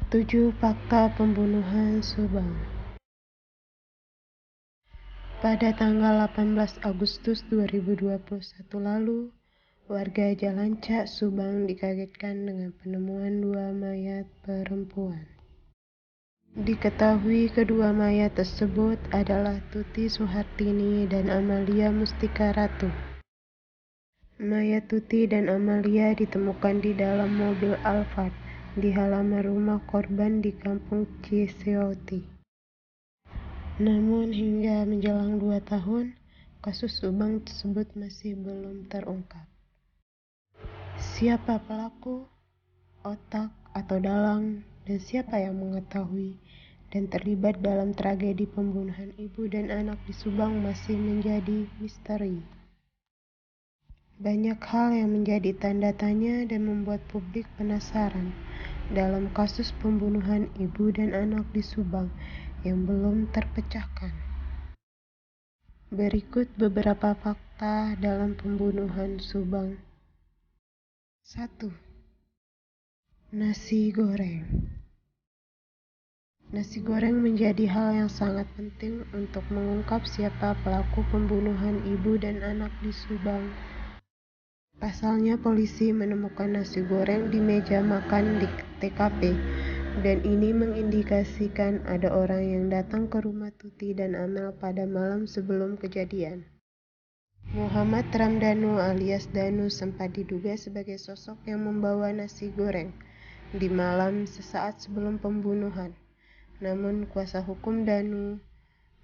7 Fakta Pembunuhan Subang. Pada tanggal 18 Agustus 2021 lalu, warga Jalan Cak, Subang dikagetkan dengan penemuan 2 mayat perempuan. Diketahui kedua mayat tersebut adalah Tuti Suhartini dan Amalia Mustika Ratu. Mayat Tuti dan Amalia ditemukan di dalam mobil Alphard di halaman rumah korban di Kampung Ciseoti. Namun hingga menjelang 2 tahun, kasus Subang tersebut masih belum terungkap. Siapa pelaku, otak atau dalang, dan siapa yang mengetahui dan terlibat dalam tragedi pembunuhan ibu dan anak di Subang masih menjadi misteri. Banyak hal yang menjadi tanda tanya dan membuat publik penasaran dalam kasus pembunuhan ibu dan anak di Subang yang belum terpecahkan. Berikut beberapa fakta dalam pembunuhan Subang. 1. Nasi goreng. Nasi goreng menjadi hal yang sangat penting untuk mengungkap siapa pelaku pembunuhan ibu dan anak di Subang. Pasalnya polisi menemukan nasi goreng di meja makan di TKP, dan ini mengindikasikan ada orang yang datang ke rumah Tuti dan Amel pada malam sebelum kejadian. Muhammad Ramdhanu alias Danu sempat diduga sebagai sosok yang membawa nasi goreng di malam sesaat sebelum pembunuhan. Namun kuasa hukum Danu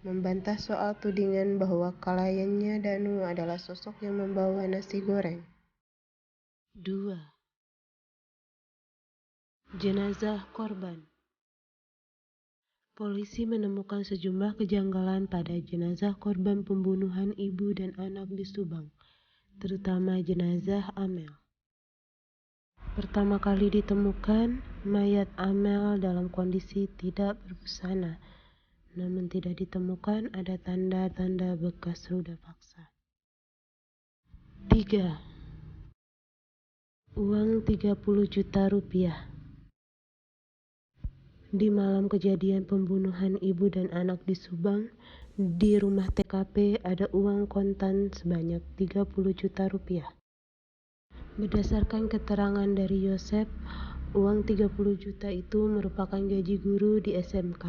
membantah soal tudingan bahwa kliennya Danu adalah sosok yang membawa nasi goreng. 2. Jenazah korban. Polisi menemukan sejumlah kejanggalan pada jenazah korban pembunuhan ibu dan anak di Subang, terutama jenazah Amel. Pertama kali ditemukan, mayat Amel dalam kondisi tidak berbusana, namun tidak ditemukan ada tanda-tanda bekas ruda paksa. 3. Uang 30 juta rupiah. Di malam kejadian pembunuhan ibu dan anak di Subang, di rumah TKP ada uang kontan sebanyak 30 juta rupiah. Berdasarkan keterangan dari Yosep, uang 30 juta itu merupakan gaji guru di SMK,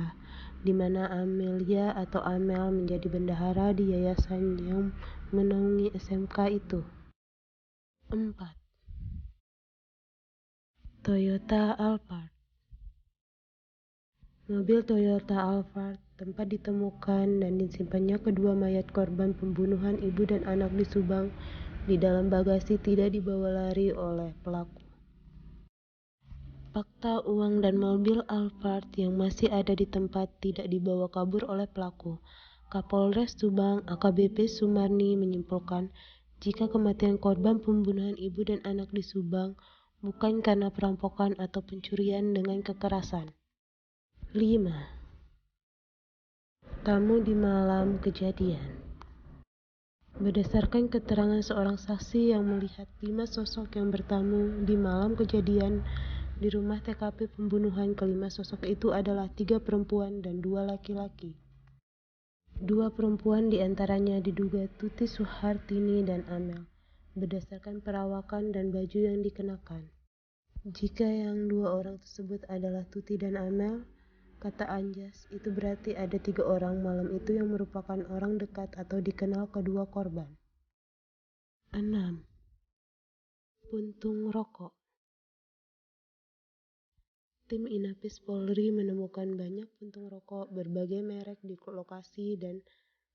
di mana Amelia atau Amel menjadi bendahara di yayasan yang menaungi SMK itu. 4. Toyota Alphard. Mobil Toyota Alphard tempat ditemukan dan disimpannya kedua mayat korban pembunuhan ibu dan anak di Subang di dalam bagasi tidak dibawa lari oleh pelaku. Fakta uang dan mobil Alphard yang masih ada di tempat tidak dibawa kabur oleh pelaku. Kapolres Subang AKBP Sumarni menyimpulkan jika kematian korban pembunuhan ibu dan anak di Subang bukan karena perampokan atau pencurian dengan kekerasan. 5. Tamu di malam kejadian. Berdasarkan keterangan seorang saksi yang melihat 5 sosok yang bertamu di malam kejadian di rumah TKP pembunuhan, kelima sosok itu adalah 3 perempuan dan 2 laki-laki. 2 perempuan diantaranya diduga Tuti Suhartini dan Amel, berdasarkan perawakan dan baju yang dikenakan. Jika yang 2 orang tersebut adalah Tuti dan Amel, kata Anjas, itu berarti ada 3 orang malam itu yang merupakan orang dekat atau dikenal kedua korban. 6. Puntung rokok. Tim Inafis Polri menemukan banyak puntung rokok berbagai merek di lokasi dan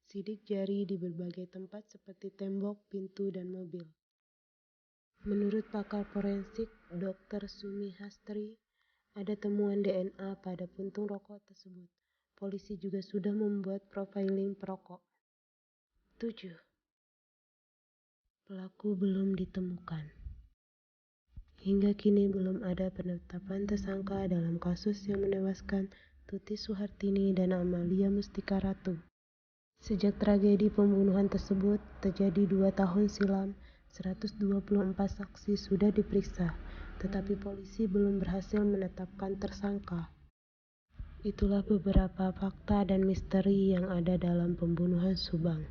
sidik jari di berbagai tempat seperti tembok, pintu, dan mobil. Menurut pakar forensik Dr. Sumi Hastri, ada temuan DNA pada puntung rokok tersebut. Polisi juga sudah membuat profiling perokok. 7. Pelaku belum ditemukan. Hingga kini belum ada penetapan tersangka dalam kasus yang menewaskan Tuti Suhartini dan Amalia Mustika Ratu. Sejak tragedi pembunuhan tersebut terjadi 2 tahun silam, 124 saksi sudah diperiksa, tetapi polisi belum berhasil menetapkan tersangka. Itulah beberapa fakta dan misteri yang ada dalam pembunuhan Subang.